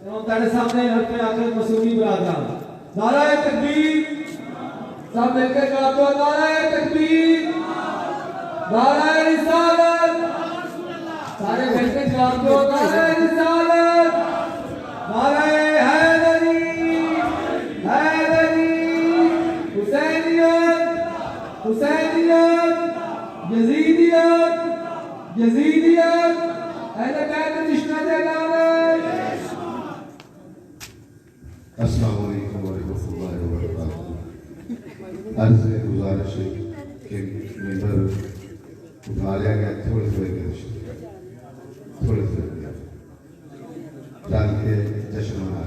तेरे सामने हल्के आकर मसूमी बरादरान नाराए तकबीर सब मिलकर जवाब दो नाराए तकबीर नाराए रिसालत सारे मिलकर जवाब दो नाराए रिसालत नाराए हैदरी हैदरी हुसैनियत हुसैनियत यजीदियत यजीदियत अहले बैत रिश्ता लाने अस्सलाम वालेकुम वरहमतुल्लाहि वबरकातुहू। अर्ज़ गुज़ारिश है कि मिंबर उठा लिया गया थोड़े थोड़े डाल के जश्न मना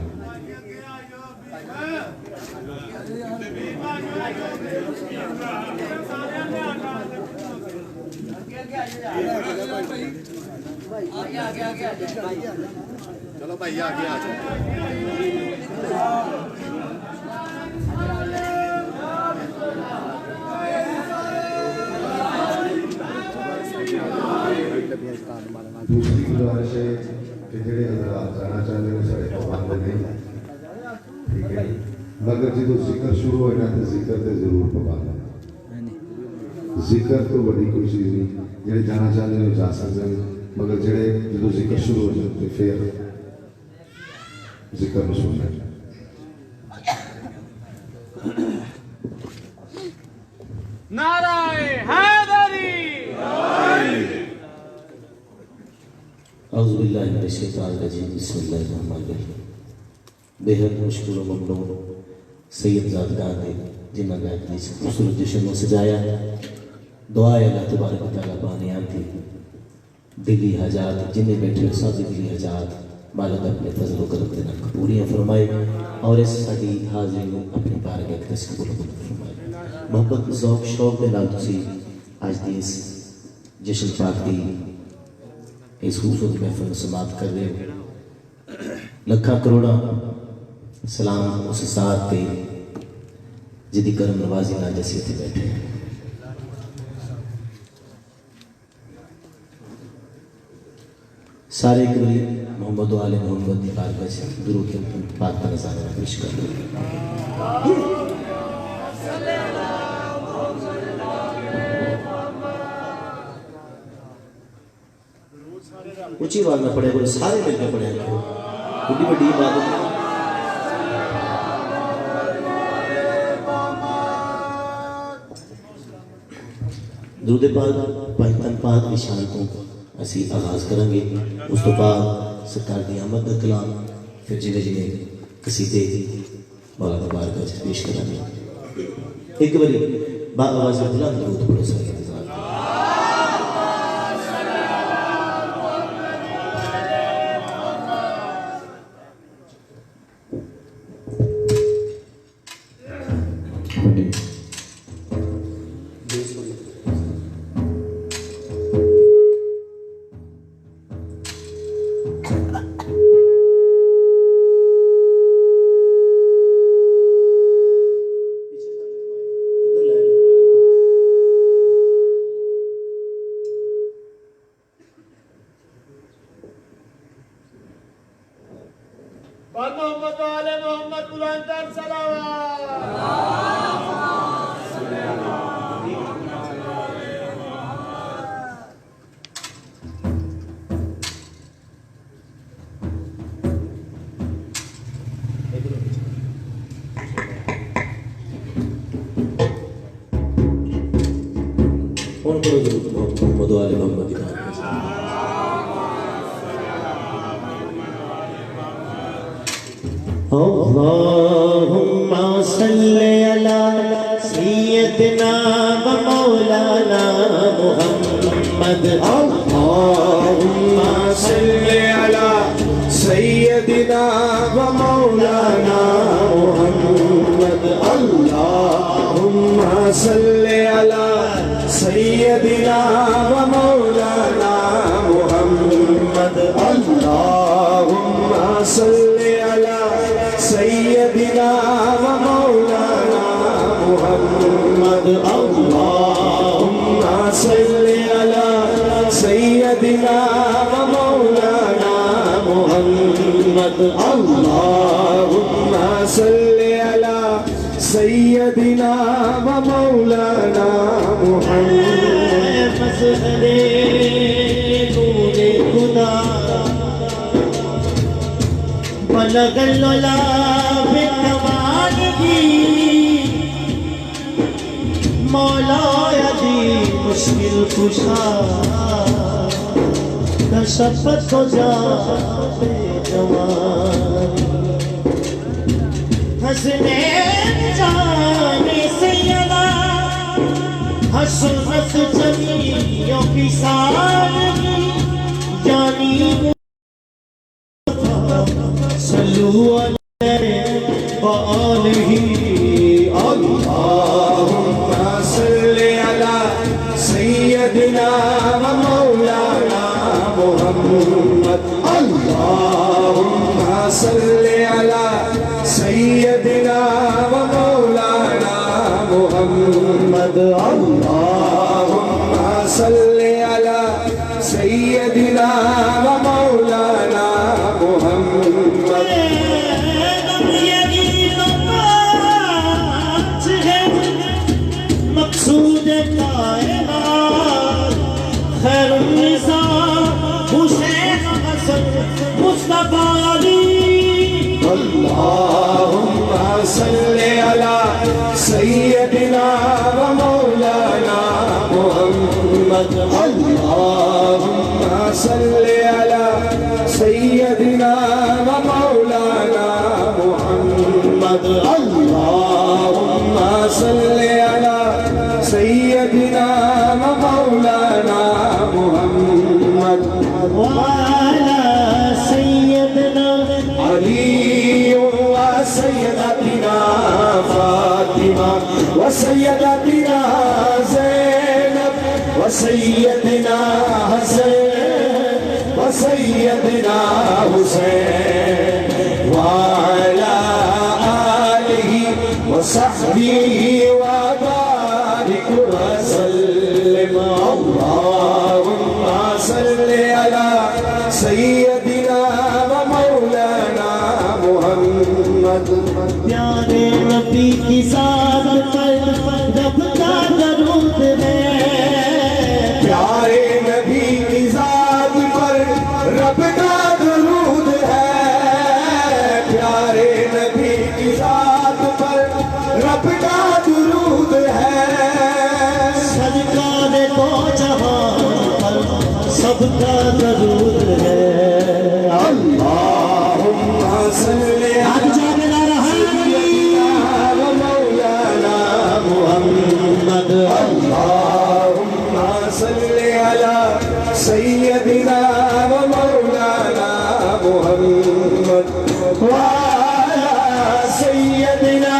चलो भाई आगे आ जाओ। दूसरी गुजारिश है कि जेडे हज़रात जाना चाहते हो साढ़े पाबंद नहीं, ठीक है, मगर जो जिक्र शुरू हो ना तो जिक्र ते जरूर पाबंद है। जिक्र तो बड़ी कोई चीज़ नहीं, जेडे जाना चाहते हो जा सकते हैं, मगर जेडे जो जिक्र शुरू हो जाए तो फिर जिक्र में सुनना। नाराए हैदरी औज़ु बिल्लाहि मिनश शैतानिर रजीम बिस्मिल्लाहिर रहमानिर रहीम। बेहद मुश्किल ममनून सैयद ज़ादगान ने जिन्हें मैं अपनी खूबसूरत जश्न में सजाया। दुआ है अल्लाह तबारक व तआला बाने आती दिली हजात जिन्हें बैठे सब दिली हजात मालिक अपने फजल व करम के नाल पूरियां फरमाए और इस साडी हाज़िरी को अपनी बारगाह के कबूल फरमाए। मोहब्बत ज़ौक़ शौक़ के नाल तुसी आज दी इस जश्न पाक दी इस खूबसूरत महफिल समाप्त कर रहे हो। लखा करोड़ा सलाम उस साथ पे जिदी करम नवाजी ना जैसे थे बैठे सारे कबरी मोहम्मद आले मोहम्मद की बारगाह से दुरूद पाक का नज़ारा पेश कर रहे हैं। ऊंची आवाज में पढ़े बोले सारे मिलकर पढ़े बड़ी बड़ी इबादत दुरूद पाक पाकिस्तान पाक की शान को असी आगाज करेंगे। उस तो बाद सरकार की आमद का कलाम फिर जिले जिले कसीदे मौला मुबारक पेश करेंगे। एक बारी बाआवाज़ बुलंद दुरूद पढ़ो सारे मोहम्मद आले मोहम्मद बुलंद मोहम्मद आले मोहम्मद अल्लाहुम्मा सल्ली अला सय्यदिना व मौलाना मुहम्मद। अल्लाहुम्मा सल्ली अला सय्यदिना व मौलाना मुहम्मद। अल्लाहुम्मा सल्ली अला सय्यदिना व मौलाना मुहम्मद। अल्लाहुम्मा सल्ली अला सय्यदिना व मौलाना मुहम्मद। अल्लाहुम्मा सल्ली अला सय्यदिना व मौलाना मुहम्मद। लगलोला बिकमानगी मौलाया जी मुश्किल कुशा कशफत हो जा जवान हंसने जाने से अला हसरत जमीयों की सारगी जानी सल्लु अलैहि व आलिही अल्लाहुम्मा सल्लि अला सय्यदिना व मौलाना मुहम्मद अल्लाहुम्मा सल्लि अला सय्यदिना व मौलाना मुहम्मद अल्लाहुम्मा सल्लि अला सय्यदिना व मौलाना मुहम्मद मकसूद कायनात खैरुन्निसा हुसैन हसन मुस्तफा अली अल्लाहुम्मा सल्लि अला सय्यदिना व मौलाना मुहम्मद अल्लाहुम्मा सल्लि अला सय्यदिना व मौलाना मुहम्मद अल्लाहुम्मा सल्लि अला सय्यदिना व मौलाना मुहम्मद वाला सैयदना अली व सय्यदतिना फातिमा व सय्यदतिना ज़ैनब व सय्यदना हसन व सय्यदना हुसैन व अला आलिही व सहबिही व बारिक व सल्लिम अल्लाहुम्मा सल्लि अला सय्यदिना व मौलाना मुहम्मद प्यारे नबी की साथ पर रब का दरूद है प्यारे नबी की जात पर रब का दरूद है प्यारे नबी की जात पर रब का दरूद है सरकार दो जहां पर सबका दरूद है अल्लाहुम्मा सल्लि अला व मौलाना मुहम्मद अल्लाहुम्मा सल्लि अला सय्यदिना व मौलाना मुहम्मद व अला सय्यदिना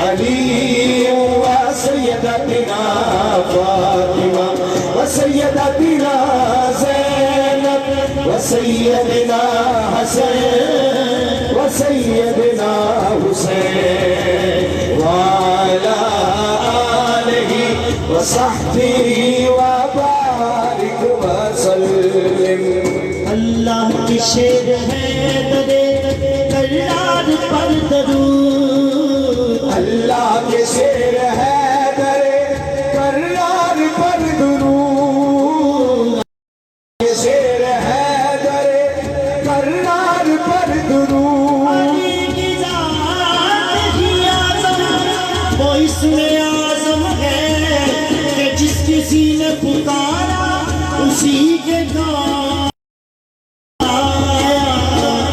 अली व सय्यदतिना फातिमा व सय्यदतिना ज़ैनब व सय्यदिना हसन व सय्यदिना हुसैन व अला आलिही व सहबिही व बारिक व सल्लिम अल्लाह की शेर है दरे करार पर दरूद अल्लाह के शेर है दरे करार पर दुरूद के शेर है दरे करार पर दुरूद अली की जात ही आज़म वो इसमें आज़म है कि जिस किसी ने पुकारा उसी के गाँव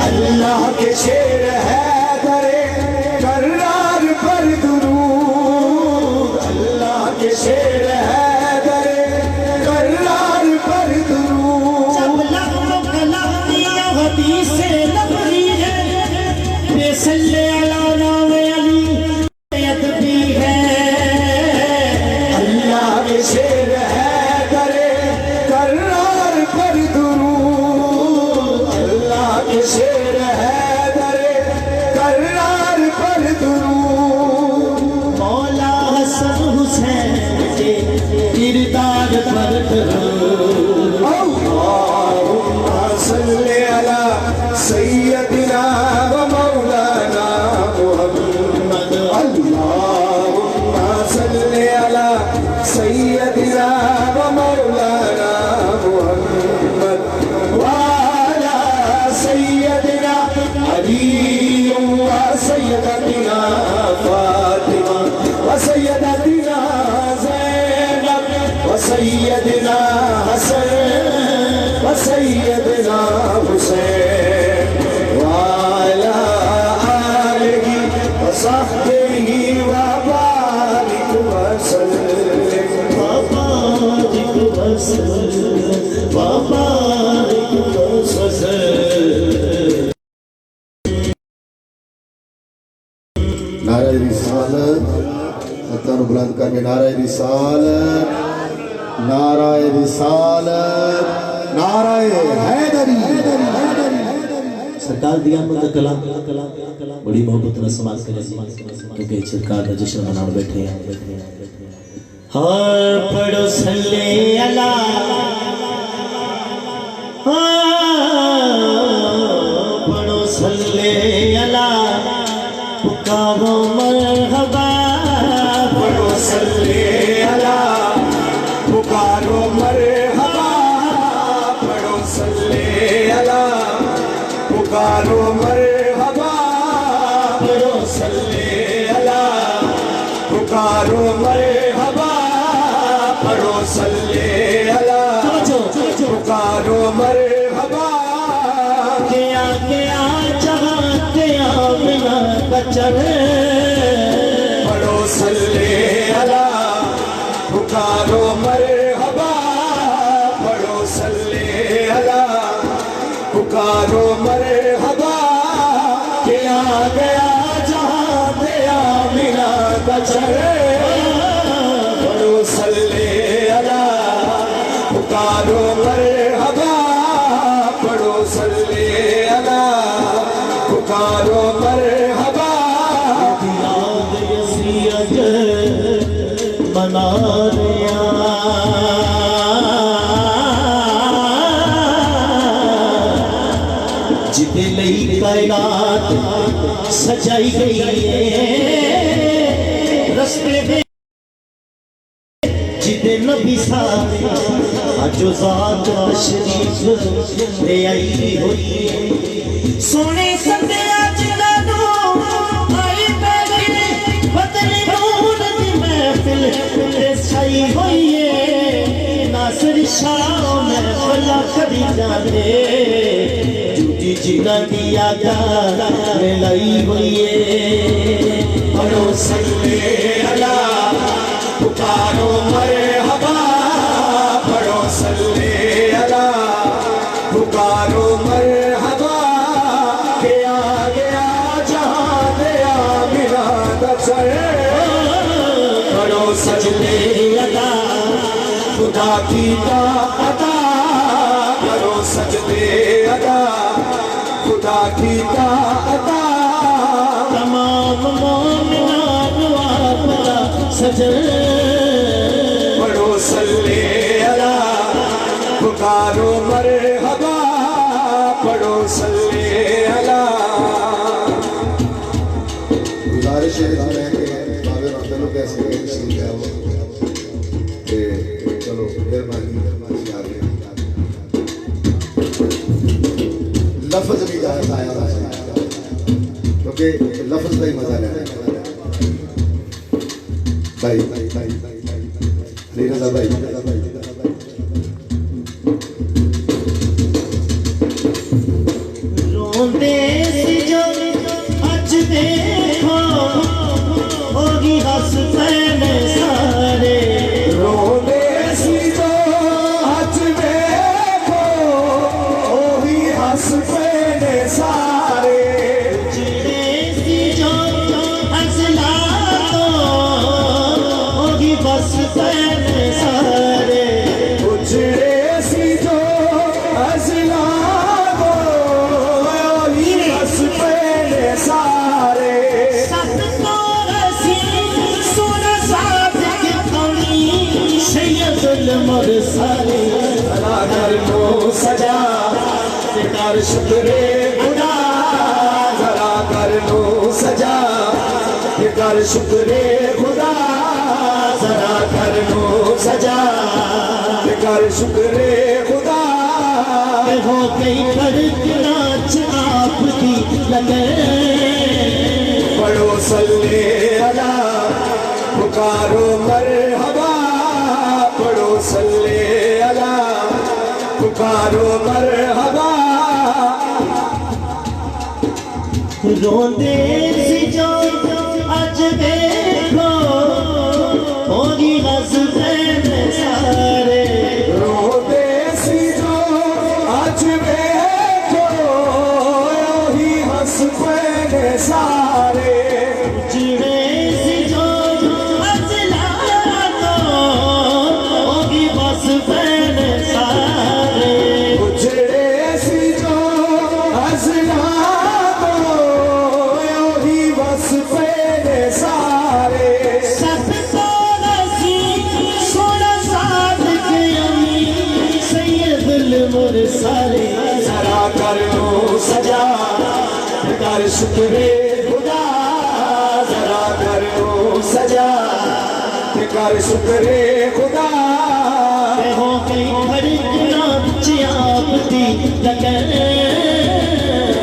अल्लाह के शेर है दरे करार पर दुरूद अल्लाह के शेर है दरे करार पर दुरूद जब लफ्ज़ों का लफ्ज़ दिया हदीस से लफ्ज़ी है बेसल्ले अला नाम अली अदबी है अल्लाह के शेर है दरे करार पर दुरूद अल्लाह के शेर है दरे करार पर दुरूद मौला हसन हुसैन के किरदार पर दरूद अल्लाहुम्मा सल्लि अला सय्यदिना व मौलाना मुहम्मद अल्लाहुम्मा सल्लि अला सय्यदिना व मौलाना मुहम्मद व अला सय्यदिना अली सैयदतिना फातिमा व सैयदतिना ज़ैनब व सैयदना हसन व सैयदना हुसैन व अला आलिहि व सहबिहि व बारिक व सल्लिम बाबारिक वसल्लम बाबारिक वसल्लम। नारे रिसालत सत्ता बुलंद करके नारे रिसालत नाराए रिसालत नाराए हैदरी। सरकार दिया मत कलाम बड़ी मोहब्बत न समाज करे क्योंकि सरकार का जश्न मनाने बैठे हैं। हाँ पढ़ो सल्ले अला पढ़ो सल्ले अला पुकारो मरहबा पढ़ो सल्ले अला पुकारो मरहबा पढ़ो सल्ले अला पुकारो मरहबा पढ़ो सल्ले अला पुकारो मरहबा पढ़ो सल्ले अला पुकारो मरहबा। गया गया जहाँ गया बिना बचन पढ़ो सल्ले अला पुकारो मरहबा पढ़ो सल्ले अला पुकारो मरहबा। गया गया जहाँ गया बिना बचन पढ़ो सल्ले अला पुकारो मरहबा पढ़ो सल्ले अला पुकारो मरहबा। याद यसीयत मना रिया जिदे लई कायनात सजाई गई है रस्ते में जिदे नबी साथ अजो ज़ात शरीफ ले आई हुई है। सोने संदे आज लाडो आई बैठे बदली नूर दी महफिल ते छाई हुई है। नासिर शाह में फला करी जाने झूठी जिना की आगा में लाई हुई है। पढ़ो सल्ले अला पुकारो मरहबा पढ़ो सल्ले अला पुकारो मरहबा। गया गया जहाँ गया बिना दसर पढ़ो सल्ले अला खुदा की अता करो सजदे अदा खुदा की अता। तमाम मोमिनात वाला सजन पढ़ो सल्ले अला पुकारो मरहबा पढ़ो सल्ले अला। गुजारिश है बाबे रब्बे कैसे समझाओ कि चलो मेहरबानी आ गए लफ्ज भी जाता है क्योंकि लफ्ज का ही मजा लेना है। भाई अली रजा भाई रोंदे सी जो अज देखो होगी हंस पैने सारे रोने सी जो हज देखो ओही हंस पैने सारे चिड़े सी जो हंसला तो होगी बस पैने सारे उजड़े सी जो हंसला दो ओही हंस पैने सारे। सत तो रसी सोना साथ के थोड़ी सैयदुल मुरसली भला कर लो सजा कर शुक्रे खुदा जरा कर लो सजा कर शुक्रे खुदा जरा कर लो सजा कर शुक्रे खुदा। हो गई पर नाच आपकी लगे पुकारो मरहबा पढ़ो सल्ले अला पुकारो मरहबा रोंदे सी जो अज देखो होगी हसरत सारे रोते सी जो आज देखो ही हंस पड़े सारे चिड़े सी जो अजला तो होगी बस फैन सारे उजड़े सी जो हंसना तो ही बस पड़े सारे सब तो नसी सोना साथ के अमी सैयद मुरसले जरा कर लो सजा कर शुक्रे खुदा जरा कर लो सजा कर शुक्रे खुदा हो गई धड़कना चियापती लगन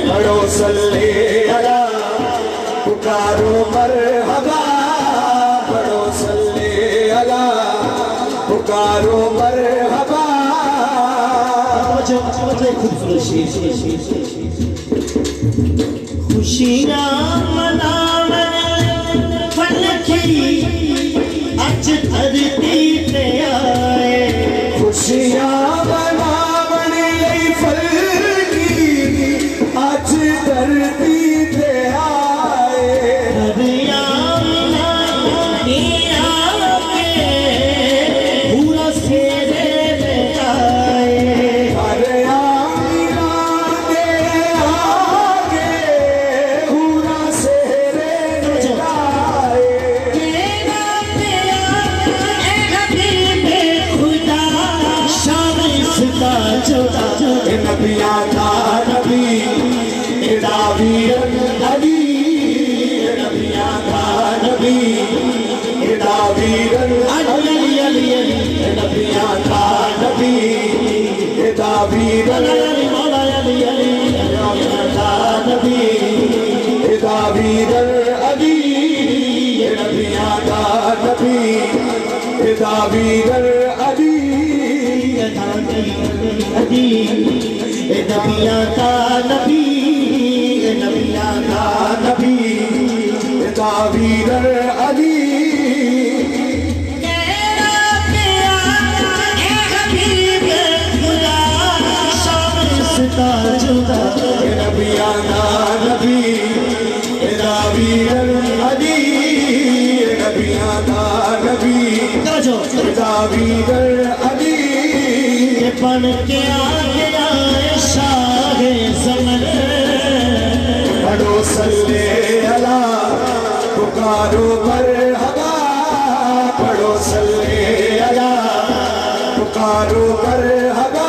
पढ़ो सल्ले अला पुकारो मरहबा पढ़ो सल्ले अला पुकारो मरहबा खुशियाँ मनावे फल खिली अज धरती पे आए खुशियां मनावने लई फलकी अज धरती ते आए दरिया मिलानी आके पूरा सेरे में आए अरे आमीरा दे आगे पूरा सेरे आए तेरा प्यार ए हबीबे खुदा शान इसका जुदा ए नबिया का नबी ए दावीर अली ए नबिया का नबी ए दावीर अली अली अली ए नबिया का नबी ए दावीर अली मौला अली अली नबी ए दावीर अली ए नबिया का नबी ए दावीर अली अली ए नबिया का नबी ए नबिया का नबी ए दावीर अली तेरा प्यार ए हबीबे खुदा शान इसका जुदा ए नबिया का नबी ए दावीर अली ए नबिया का नबी जो ए दावीर अली बन के आगे आए शाहे ज़मन पढ़ो सल्ले अला पुकारो मरहबा पढ़ो सल्ले अला पुकारो मरहबा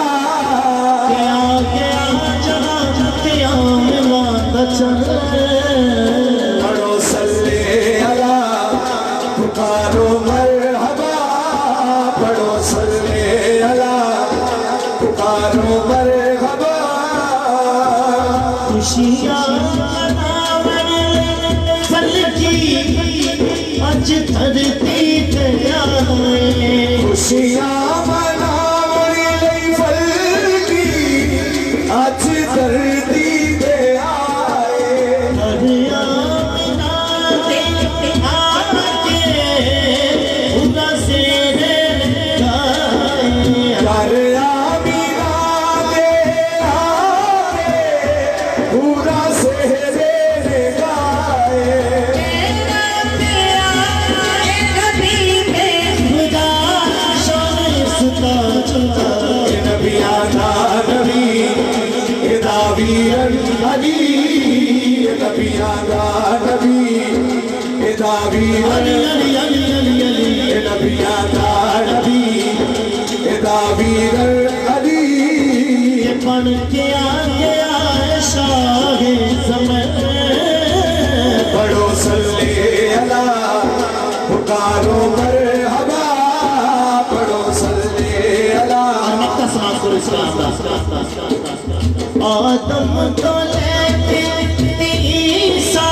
के आगे आ जहाँ क़यामत चल पढ़ो सल्ले अला पुकारो मरहबा पढ़ो सल्ले अला पुकारो मरहबा खुशियाँ मनावन फल की अज धरती पे आए खुशियां मनावने लई फलकी अज धरती ते आए दरिया मिलाते आके पूरा सेरे गाए कर आमीना दे आगे पूरा सेहरे ने गाए तेरा प्यार ए हबीबे खुदा शान इसका जुदा ए नबिया का नबी ए दावीर अली ए नबिया का नबी ए दावीर अली अली अली अली अली ए नबिया का नबी ए दावीर अली बन के आगे आए शाहे ज़मन पढ़ो सल्ले अला पुकारो मरहबा पढ़ो सल्ले अला मक्का समाज को इस्लाम आदम तो लेते ईसा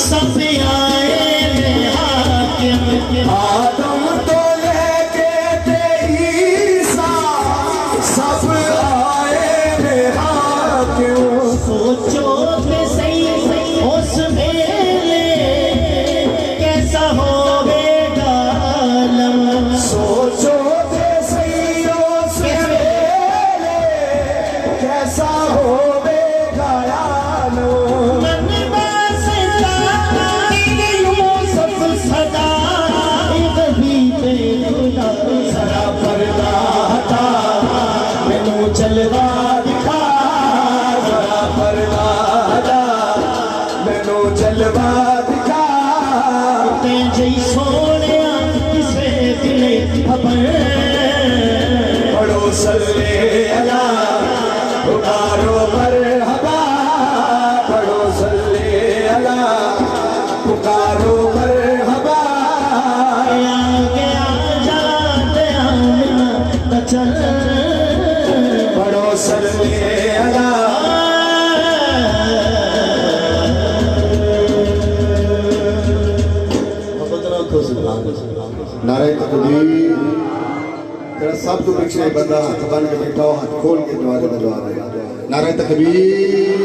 सब आए में हाकिम सोचो ते सही उस मेले कैसा होवेगा आलम। सोचो ते सही उस मेले कैसा होवेगा आलम। मन वास्ता यूसुफ सदा कभी पे खुदा जरा पर्दा हटा मैनू जलवा दिखा। जरा पर्दा हटा मैनू जलवा दिखा। ते जई सोने किसे दिले खबर पढ़ो सल्ले अला पुकारो मरहबा। पढ़ो सल्ले अला पुकारो मरहबा। आगे आ जाते हम चल पढ़ो सल्ले अला। नारे तकबीर। तेरा सब तो पिछले बंदा हाथ बन के बैठा हो, हाथ खोल के द्वारे बजवा रहे। नारे तकबीर,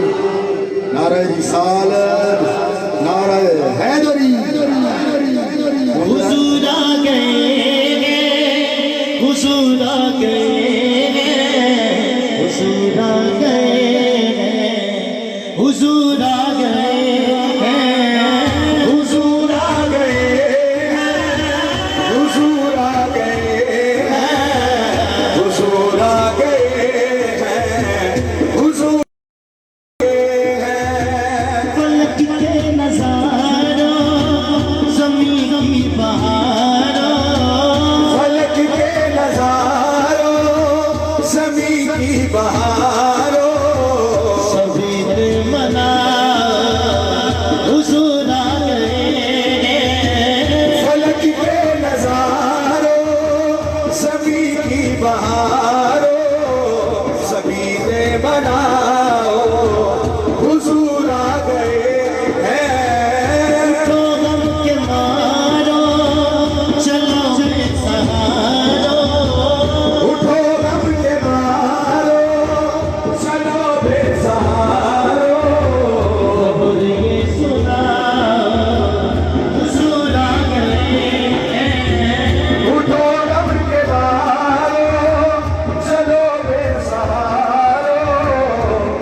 नारे रिसालत, नारे हैदरी। हुजूर आ गए, हुजूर आ गए, हुजूर आ गए, हुजूर आ गए, हुजूर आ गए। हुजूर आ गए। हुजूर आ गए। हुजूर फलक के नजारों ज़मीन की बहारों फलक के नजारों ज़मीं की बहारों सभी ने मना हुजूर आ गए। फलक के नजारों ज़मीं की बहारों सभी ने बनाओ। हुजूर आ गए हैं। तो गम के मारो चलो सहारो उठो गम के मारो चलो बेसहारो। खबर ये सुना हुजूर आ गए। उठो गम के मारो चलो बेसहारो।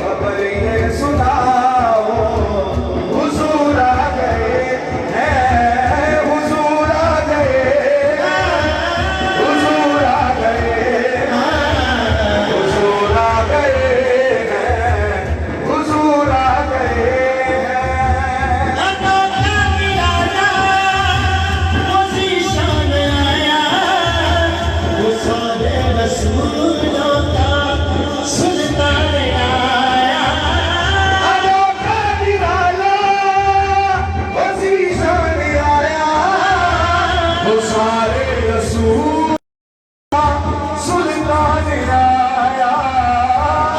खबर ये सुनाओ हुजूर आ गए हैं। हुजूर आ गए। हुजूर आ गए। हुजूर आ गए हैं। हुजूर आ गए हैं। अनोखा निराला वो ज़ीशान आया, वो सारे रसूलों का सुल्तान आया। अनोखा निराला वो ज़ीशान आया। वो सारे रसूल का सुल्तान आया।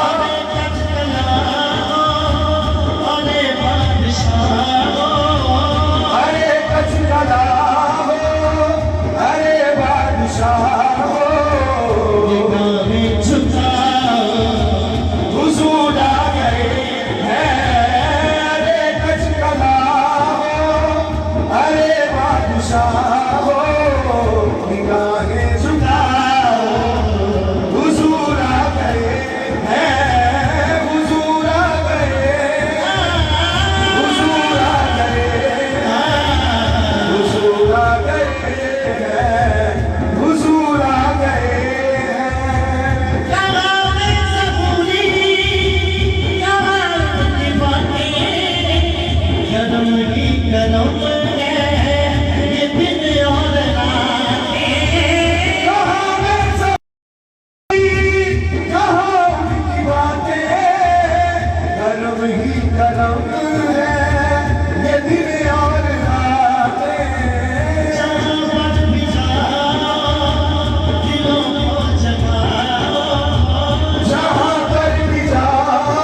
अरे कच कलामो, अरे बादशाहो, अरे कच कला हो अरे बादशाह हो। निगाहें झुकाओ हुजूर आ गए हैं। अरे कच कला हो अरे बादशाह हो। निगाहें झुकाओ हुजूर आ गए हैं। हुजूर आ गए। हुजूर आ गए। हुजूर आ गए हैं। हुजूर आ गए हैं। कलामे ज़बूरी, कलाम की बातें, कदम ही कदम है ये दिन और रातें। कहाँ मैं सभी, कहाँ उनकी बातें। करम ही करम है ये दिन और रातें। जहाँ पर भी जाओ दिलों को जगाओ। जहाँ पर भी जाओ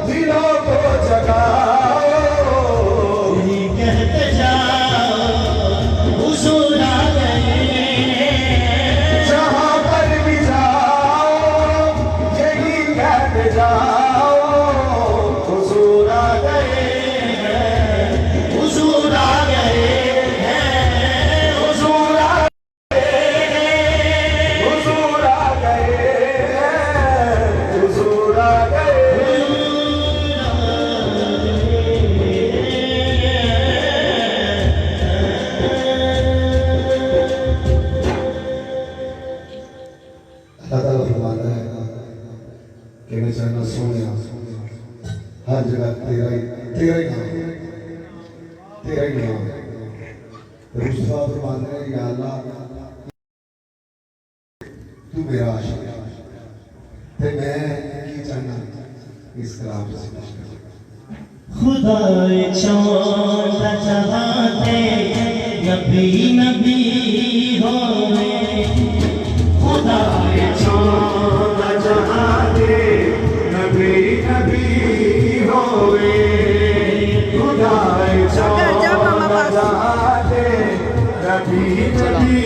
दिलों को जगाओ। यही कहते जाओ हुजूर आ गए। जहाँ पर भी जाओ यही कहते जाओ हर जगह तेरा ही नाम है, तेरा ही नाम है। मुस्तफा फरमाते हैं या अल्लाह तू मेरा आशिक है ते मैं की चाहना इस कलाम से पेश कर। खुदाए चौंद चाहते नबी नबी होवे, खुदाए चौंद चाहते नबी नबी होवे, खुदाए चौंद चाहते नबी नबी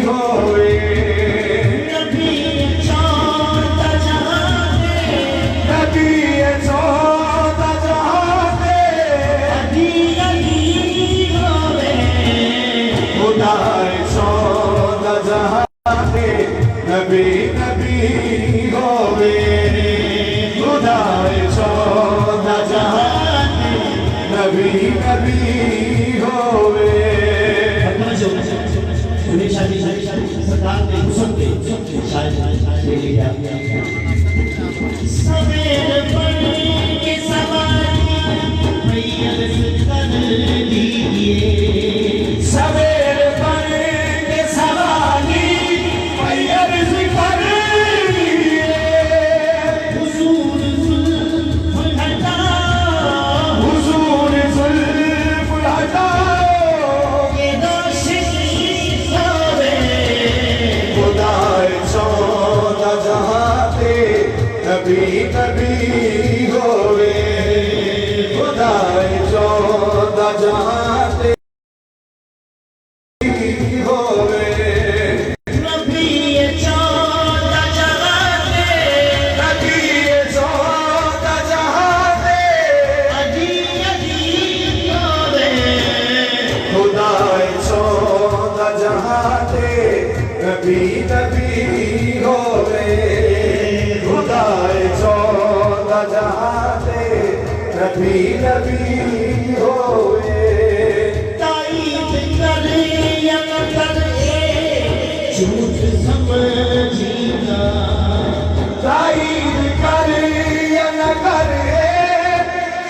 होवे। सवेर पढ़ के सवारी मैयर कर दीजिए, सवेर पढ़ के सवारी मैयर कर दीजिए। हुजूर जुल्फ हटाओ, हुजूर जुल्फ हटाओ, ये रोशनी होवे, खुदाए चौदह जहां ते नबी नबी होवे, खुदाए चौदह जहां ते होवे। नबी चौदह जहाते, नबी चौदह जहां ते अजी अजी होवे, खुदाए चौदह जहां ते नबी नबी होवे, खुदाए चौदह जहां ते नबी नबी होवे। ताईद कर या न करे झूठ समझीना, ताईद कर या न करे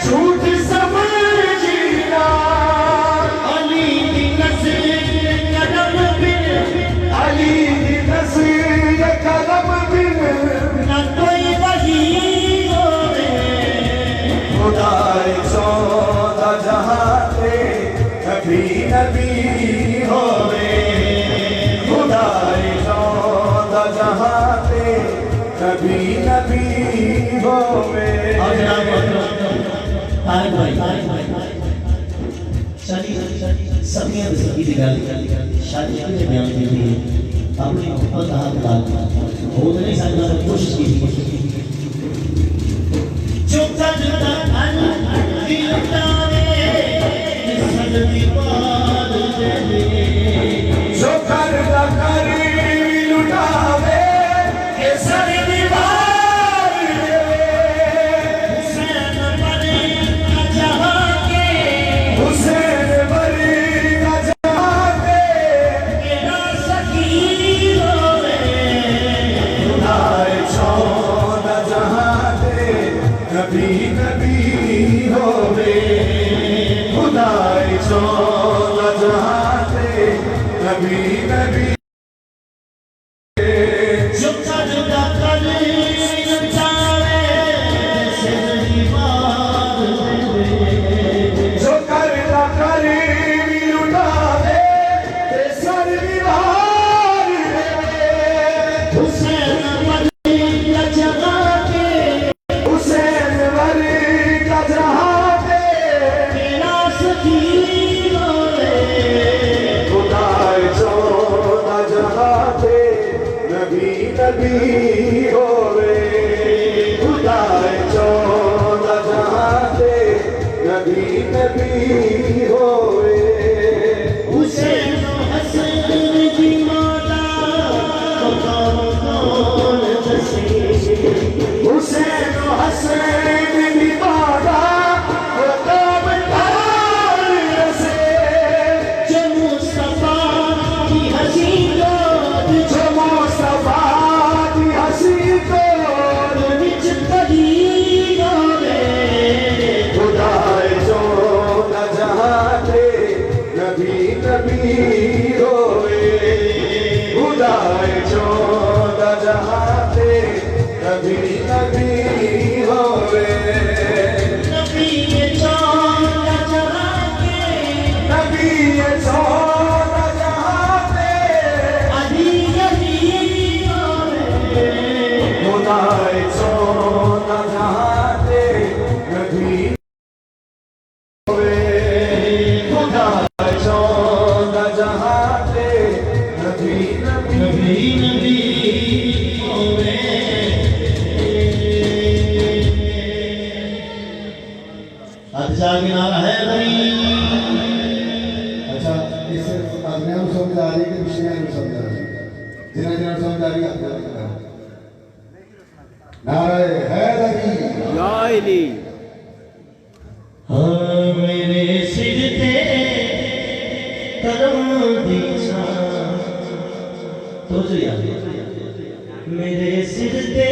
झूठ समझीना, अली दी नज़र कदम बिन, अली दी नज़र कदम बिन न कोई वही होवे, खुदाए चौदह जहां ते नबी नबी होवे, खुदाए चौदह जहां ते नबी नबी होवे। और जनाब तारिक भाई शादी सभी की गल शादी के बयान के लिए अपनी मोहब्बत का हाथ हो नहीं सकता, कोशिश की जुदा जुदा दिल तारे सदती बात दे, जो करदा करी लुटावे ये सारी दीवार हुसैन बने जहां के, हुसैन बरी का जहां पे मेरा सखी होवे, खुदाए चौदह जहां ते नबी नबी होवे, खुदाए चौदह जहां ते नबी नबी जुदा जुदा कर जावे सदती बात दे, जो करदा करी लुटावे ये सारी दीवार हुसैन बने जहां के, हुसैन बरी का जहां पे मेरा सखी होवे, खुदाए चौदह जहां ते नबी नबी होवे, खुदाए चौदह नबी नबी होए हुसैन हसन की माता को कौन दसे हुसैन हसन की माता को कौन दसे जो मुस्तफा की हसी गोद जो मुस्तफा की हंसी को विच कली होवे खुदाए जो न जहाते नबी नबी होए खुदाए जो न जहाते नबी नबी होए नबी के चांद जरा के नबी जो न जहाते अली अली होवे खुदाए जो न जहाते नबी होए खुदाए जो न जहाते नबी नबी नबी होवे हद जाके नारा है भाई अच्छा इस अगले में समझ आ रही है कि पिछले में समझ आ रही है जिन्हें जिन्हें समझ आ रही है आपको नारे हैदरी हाँ मेरे सिर ते कदम दी छां तो जो याद मेरे सिर ते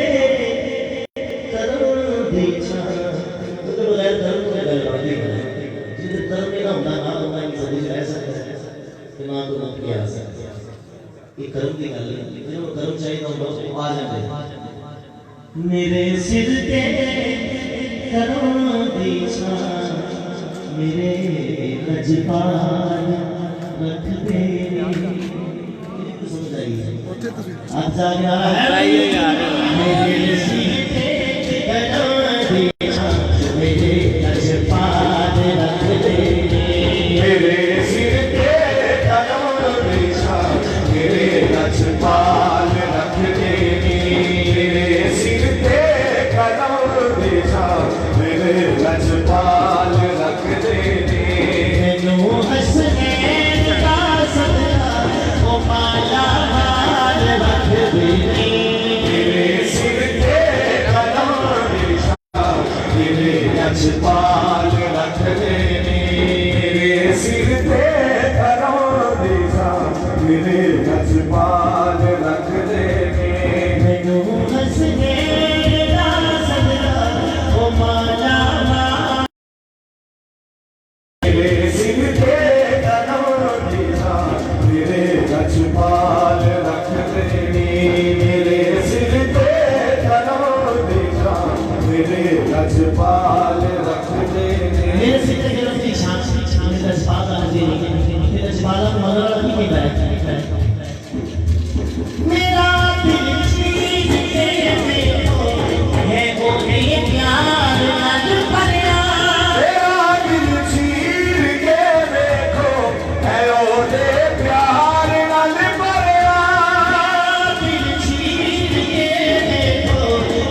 कदम दी छां तो बगैर धर्म के बगैर बात नहीं करना जिस धर्म में ना होना ना होना की जिंदगी रह सकता है ना तो मत किया सकता ये कर्म की गल है जो कर्म चाहिए तो लोग आ जाते मेरे सिर ते कदम दी छां मेरे लजपाल रख दे समझ आई आज जाके आ रहा है मेरे सिर पे कदम दी छां मेरे लजपाल रख दे मेरे सिर पे कदम बिछा मेरे लजपाल रख दे मेरे सिर पे कदम बिछा मेरे लजपाल रख दे मैनू हसनैन दा सदका ओ माला हाल रख दे मेरे सिर पे कदम बिछा मेरे लजपाल रख दे मेरे सिर पे कदम बिछा मेरे लजपाल रख दे मैनू हसनैन दा सदका ओ माला हाल मेरे सिर पे कदम बिछा मेरे लजपाल रख दे मेरे सिर पे कदम बिछा मेरे लजपाल रख दे मेरे सिर पे कदम दी छां मेरे लजपाल रख दे मेरे लजपाल को मदद नहीं कहता है मेरा दिल चीर के देखो है वो ये प्यार नल भरिया तेरा दिल चीर के देखो है ओदे प्यार नाल भरिया दिल चीर के देखो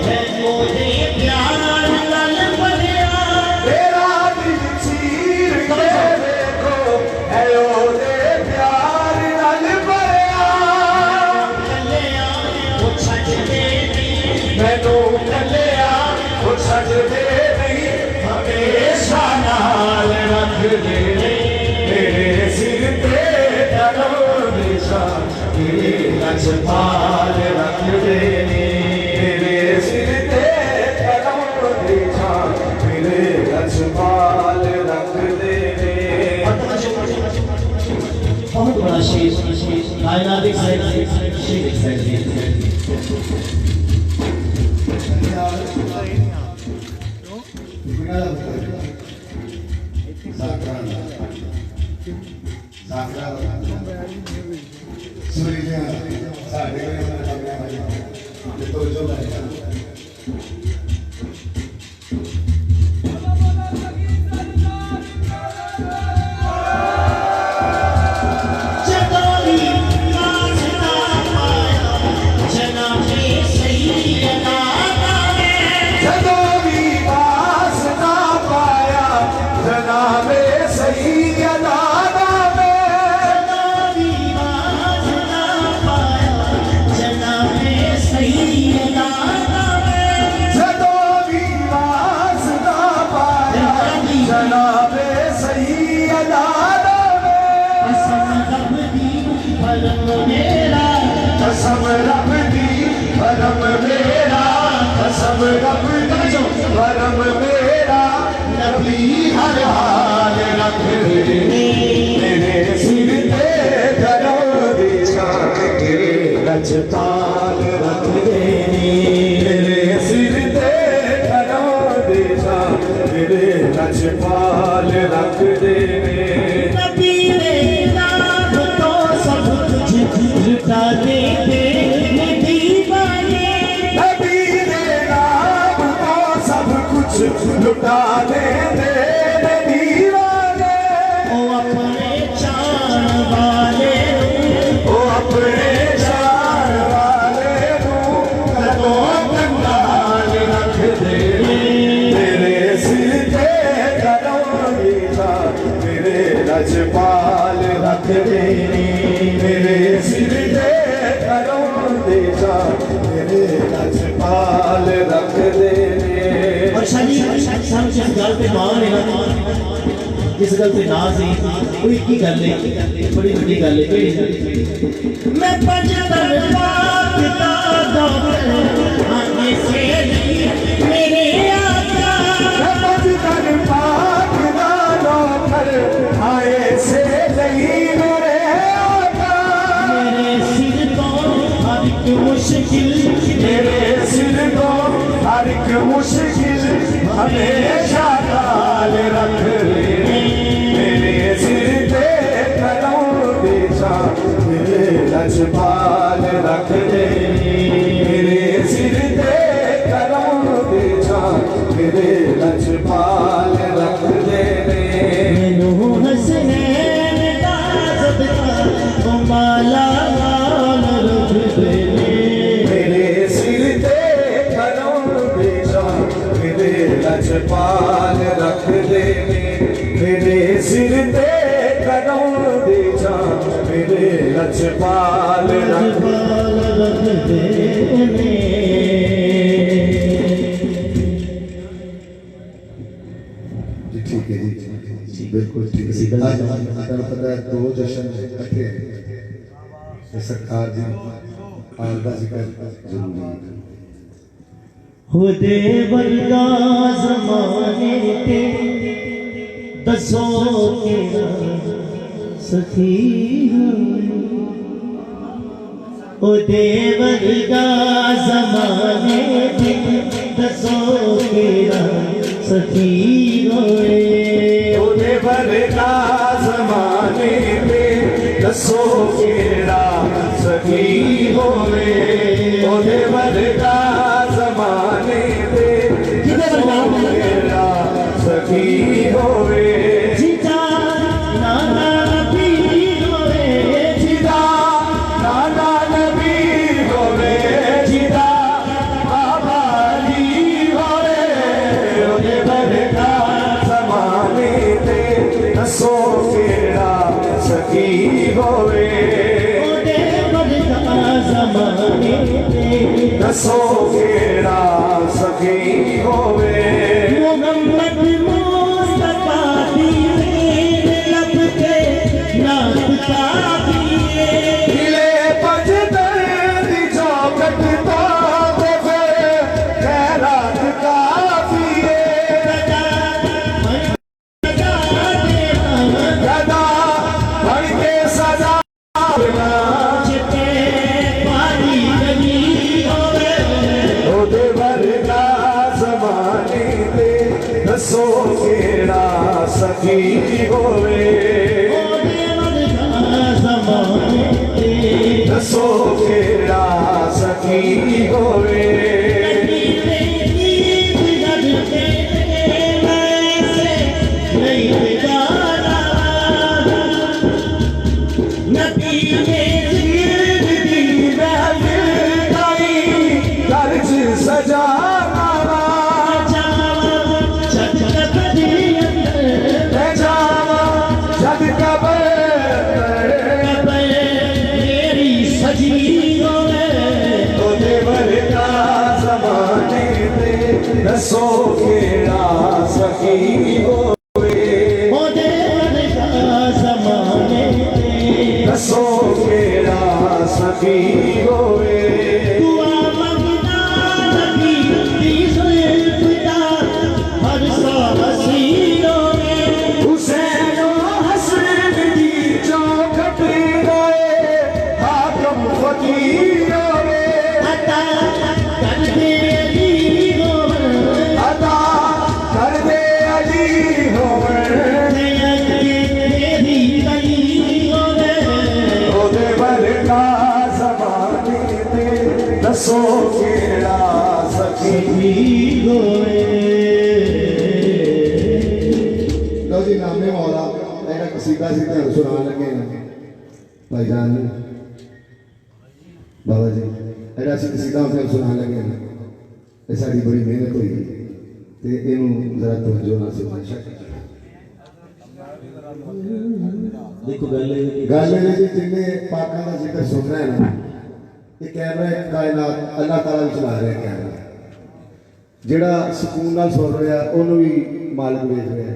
है वो ये प्यार नल भरिया तेरा दिल चीर के देखो है ओदे प्यार नाल भरिया कलिया वो छट दे मैनू कलिया वो छड़ दे नहीं हमेशा नाल रख दे मेरे सिर पे कदम बिछा मेरे लजपाल रख दे मेरे सिर पे कदम बिछा मेरे लजपाल रख दे बहुत बड़ा शेर कायनात एक साइड शेर एक साइड चकोरी नाचता पाया जनाबे सैयदा ने जदों भी पास ना पाया जलालों में कसम रब दी भरम मेरा कसम रब दी भरम मेरा कसम रब दी भरम मेरा नबी हर हाल रख दे मेरे सिर पे करो दे तेरे लजपाल रख दे मेरे सिर पे करो दे मेरे लजपाल रख दे नबी ने नाम तो सब कुछ लुटा देंगे दीवाने नबी ने नाम तो सब कुछ लुटा दे मेरे दीवाने ओ अपने चाण वाले ओ अपने जान वाले कदों कंगाल रख दे मेरे सिर पे कदों नीचा मेरे लजपाल रख दे मेरे सिर पे कदों नीचा मेरे लजपाल रख दे और शादी साहब जिस गल पे मान है ना जिस गल पे नाज है वो एक ही गल है बड़ी बड़ी गल है केड़ी मैं पंजतर पाक दा दौर आगे से मेरे आका मजदर पाक नालो कर आए से नहीं मेरे आका मेरे सिर तो हर एक मुश्किल मेरे सिर को हर एक मुश्किल हमेशा काल रख दे मेरे सिर पे कदों बेचा मेरे लजपाल रख दे मेरे सिर पे कदों बेचा मेरे लजपाल रख दे मैनू हसनैन दा सदका ओ माला माल रख दे मेरे सिर पे कदों बेचा मेरे लजपाल रख दे मेरे सिर पे कदों बेचा मेरे लजपाल रख जी ठीक है जी बिल्कुल ठीक है आज ਤੁਹਾਨੂੰ ਪਤਾ ਹੈ ਦੋ ਜਸ਼ਨ ਇਕੱਠੇ ਤੇ ਸਰਕਾਰ ਦੀ ਹਾਲ ਦਾ ਜ਼ਿਕਰ ਜ਼ਰੂਰੀ ਹੈ खुदे वर्गा जमाने ते दसो के सखी खुदे वर्गा जमाने ते दसो के सखी होए ਉਹਦੇ ਵਰਗਾ ਜ਼ਮਾਨੇ ਤੇ ਦੱਸੋ ਕਿਹੜਾ ਸਖੀ ਹੋਵੇ ਉਹਦੇ ਵਰਗਾ ਜ਼ਮਾਨੇ ਤੇ ਦੱਸੋ ਕਿਹੜਾ ਸਖੀ ਹੋਵੇ जीता नाना नबी होए ਜਿਹਦਾ ਨਾਨਾ ਨਬੀ ਹੋਵੇ ਜਿਹਦਾ ਬਾਬਾ ਜੀ ਹੋਵੇ ਉਹਦੇ ਵਰਗਾ ਜ਼ਮਾਨੇ ਤੇ ਦੱਸੋ ਕਿਹੜਾ ਸਖੀ ਹੋਵੇ खुदे वर्गा जमाने ते ਦੱਸੋ ਕਿਹੜਾ ਸਖੀ ਹੋਵੇ मोहम्मद मुस्तफा दी लब के नाम काफिए हिले पंजतर दी चौकट तो ते फिर खैरात काफी है गदा भर के सजा चिते पारी गली होवे ਉਹਦੇ ਵਰਗਾ ਜ਼ਮਾਨੇ ਤੇ ਦੱਸੋ ਕਿਹੜਾ ਸਖੀ ਹੋਵੇ ओदे वर्गा जमाने ते ਦੱਸੋ ਕਿਹੜਾ ਸਖੀ ਹੋਵੇ सजाना जद कबर ਉਹਦੇ ਵਰਗਾ ਜ਼ਮਾਨੇ ਤੇ ਦੱਸੋ ਕਿਹੜਾ ਸਖੀ ਹੋਵੇ ओदे वर्गा सखी होवे दुआ मंगना नबी दी जुल्फदा हर सा हसीनो में हुसैनो हसन दी चौखट गए हाकम फकीर होवे अता कर दे अली गोवर अदा कर दे अली होवे तेरी कली गोवर ओदे वरना ज़माने ते दसो केड़ा सखी लो जी नामे मौला एक कसीदा सी ते सुना लगे हैं भाईजान जी बाबा जी एड़ा सी कसीदा ते सुना लगे हैं ये साडी बड़ी मेहनत हुई ते इनु जरा तवज्जो ना सुना देखो गल गल है जी जिन्ने पाकां दा जिक्र सुन रहे हैं ना ये कैमरा कायनात अल्लाह ताला भी चला रहा है कैमरा जेड़ा सुकून नाल सुन रहा है ओनू भी मालिक देख रहा है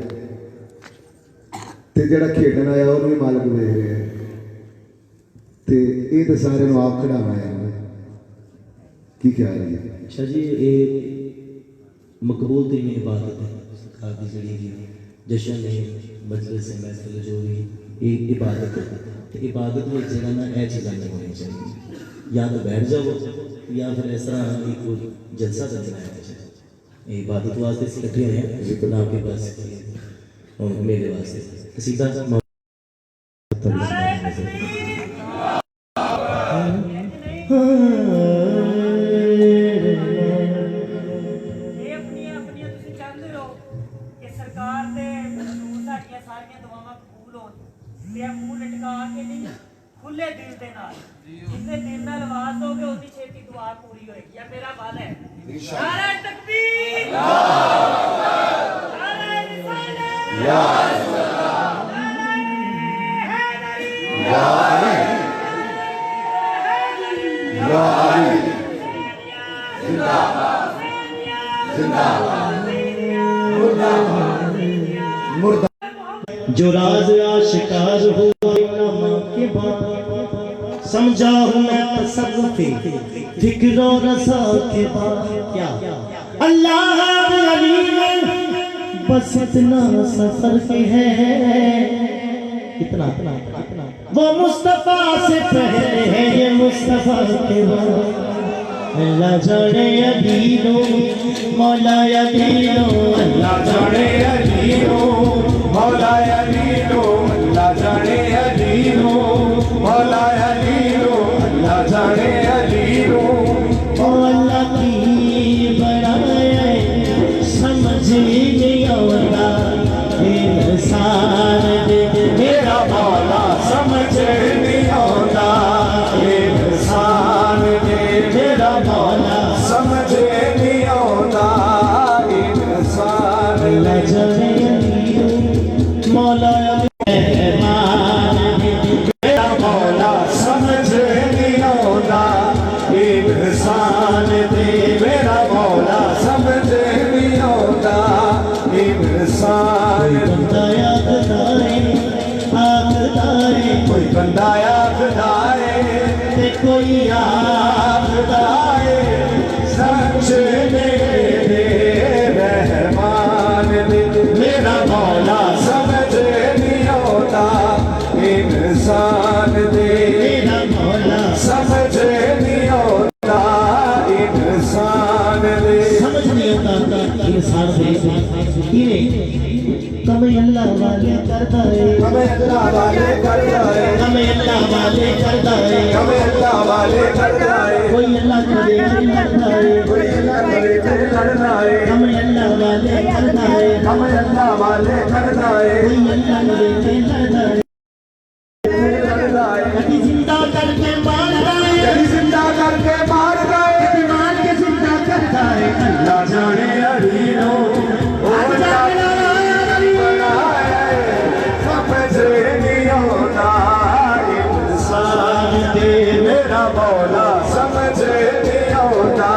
ते जेड़ा खेडन आया ओनू भी मालिक देख रहा है ते ये तो सारे नु आप खड़ावा है की ख्याल है जी अच्छा जी ये मकबूल तरीन इबादत है सरकार की जड़ी जश्न है मजलिस है महफिल जो भी ये इबादत है तो इबादत में जगह ना ये चीज़ें नहीं होनी चाहिए या तो बैठ जाओ या फिर इस तरह एक जलसा करना है ये इबादत वास्ते इकट्ठे हुए हैं जितना आपके पास और मेरे वास्ते सीधा खुले दिल के नाल जिन्ने दिल नाल आवाज दोगे उतनी छेती दुआ पूरी होएगी या मेरा वादा है नारे तकबीर नारे रिसालत या जो राज आशिकार हुआ इनामा के बाद समझा हूँ मैं तसव्वुफ़े फिक्र और रज़ा के बाद क्या अल्लाह अली में बस इतना सफर के है इतना वो मुस्तफा से पहले है ये मुस्तफा के बाद अल्लाह जाने अदीनो मौला अदीनो अल्लाह जाने अलीनो मौला अलीनो अल्लाह जाने अलीनो मौला अलीनो अल्लाह जाने अलीनो मौला की बनाए समझ नहीं आता इंसान दे मेरा मौला समझ नहीं आता इंसान दे मेरा मौला समझ नहीं आता इंसान अल्लाह जाने मौला मेरा मौला समझ नहीं आता इंसान दे मेरा मौला समझ नहीं आता इंसान बंदा याद आए कोई बंदा याद आए ते कोई याद आए सच मेरे रहमान दे मेरा मौला समझ नहीं आता इंसान दे मेरा मौला समझ नहीं आता इंसान दे समझ नहीं आता इंसान दे कमें अल्लाह वाले करता है हमें अल्लाह वाले करता है हमें अल्लाह वाले करता है हमें अल्लाह वाले करता है कोई अल्लाह करे करता है कोई अल्लाह करे फिर लड़ना है हमें अल्लाह वाले करता है हमें अल्लाह वाले करता है कोई अल्लाह करे करता है फिर लड़ना है कभी जिंदा करके मारता है कभी जिंदा करके मार गए कभी मार के जिंदा करता है अल्लाह जाने अलीनो ओ अल्लाह समझ नहीं आता इंसान दे मेरा मौला समझ नहीं आता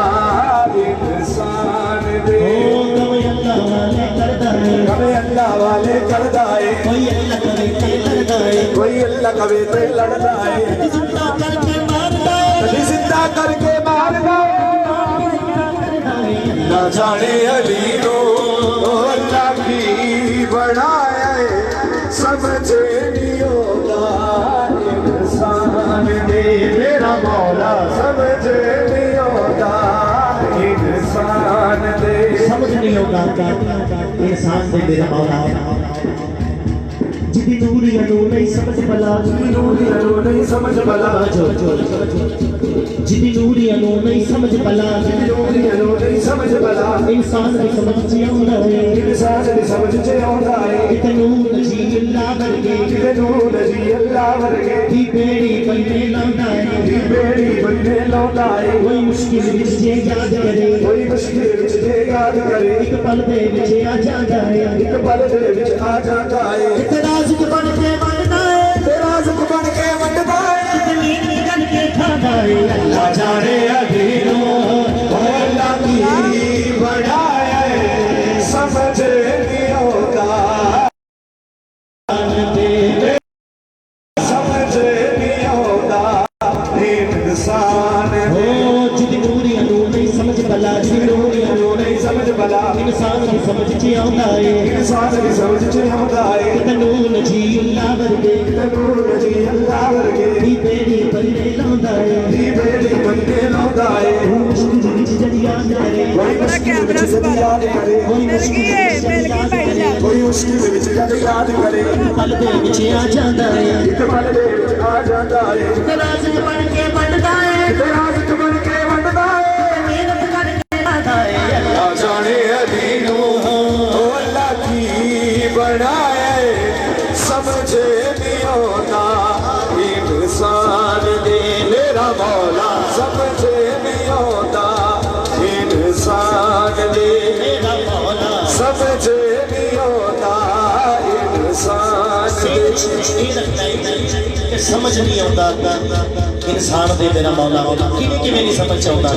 इंसान दे ओ कभी अल्लाह वाले करता है हमें अल्लाह वाले करता है कोई अल्लाह करे करता है कोई अल्लाह कभी तो लड़ता है जिंदा करके मारता है करके मार दो ना जाने अली नो अल्लाह की बनाया समझे नहीं होगा इंसान दे मेरा मौला समझे नहीं होगा इंसान दे समझ नहीं होगा इंसान से मेरा मौला जिदी नूरी अनु नहीं समझ भला नूरी अनु नहीं समझ भला जिदी नूरी अनु नहीं समझ भला नूरी अनु नहीं समझ भला इंसान भी समझ आउंदा है इंसान भी समझ आउंदा है इतनू नजी अल्लाह वर्गे इतनू नजी अल्लाह वर्गे दी बेड़ी बनने लाउंदा है दी बेड़ी बनने लाउंदा है कोई मुश्किल विच जे याद करे कोई मुश्किल विच जे याद करे एक पल दे विच आ जांदा है एक पल दे विच आ जांदा है इतराज़ बन के बनना है तेरा जुक बन के वंडदा है इतनी निकल के खाना है अल्लाह जाने अधीनो अल्लाह की बढ़ाया समझ नहीं होगा समझ नहीं होगा इंसान हो जिदी नूरी अनु नहीं समझ भला जिदी नूरी अनु नहीं समझ भला इंसान भी समझ च आउंदा है इंसान भी समझ आउंदा है इतनू नजी अल्लाह वर्गे नूर जी अल्लाह वर्गे दी बेड़ी बनने लाउंदा है दी बेड़ी बनने लाउंदा है मुश्किल विच जद याद करे कोई मुश्किल विच जद याद करे कोई मुश्किल विच जद याद करे कोई मुश्किल विच जद याद करे पल दे विच आ जांदा है एक पल दे विच आ जांदा है इतराज़ बन के बनदा है तेरा जुक बन के वंडदा है मेहनत करके आता है अल्लाह जाने अदीनो अल्लाह की बनाया समझे नहीं होता इंसान दे मेरा मौला समझे नहीं होता इंसान दे मेरा मौला समझे नहीं होता इंसान दे समझ नहीं आता इंसान दे मेरा मौला किवें किवें नहीं समझ आउंदा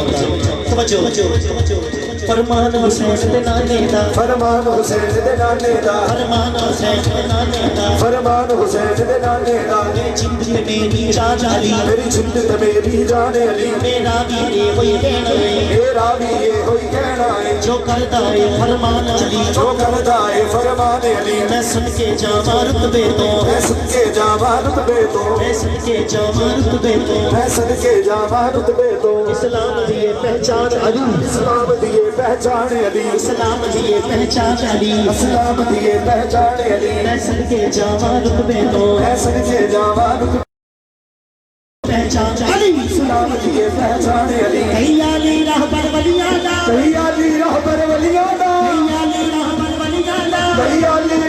तवज्जो फरमान हुसैन दे नाने दा फरमान हुसैन दे नाने दा फरमान हुसैन दे नाने दा फरमान हुसैन दे नाने दा जिंद ते मेरी जान अली मेरी जिंद ते मेरी जान अली मेरा भी ये होई कहना है मेरा भी ये कोई कहना है जो करता है फरमान अली जो करता है फरमान अली मैं सुन के जावा रुतबे तो मैं सुन के जावा रुतबे तो मैं सुन के जावा रुतबे तो मैं सुन के जावा रुतबे तो इस्लाम दी ये पहचान अली इस्लाम दी ये पहचान अली इस्लाम दी ये पहचान अली इस्लाम दी ये पहचान अली मैं सुन के जावा रुतबे तो मैं सुन के जावा रुतबे पहचान अली इस्लाम दी ये पहचान अली कहियाली रहबर वलियाला कहियाली रहबर वलियां दा कहियाली रहबर वलियाला कहियाली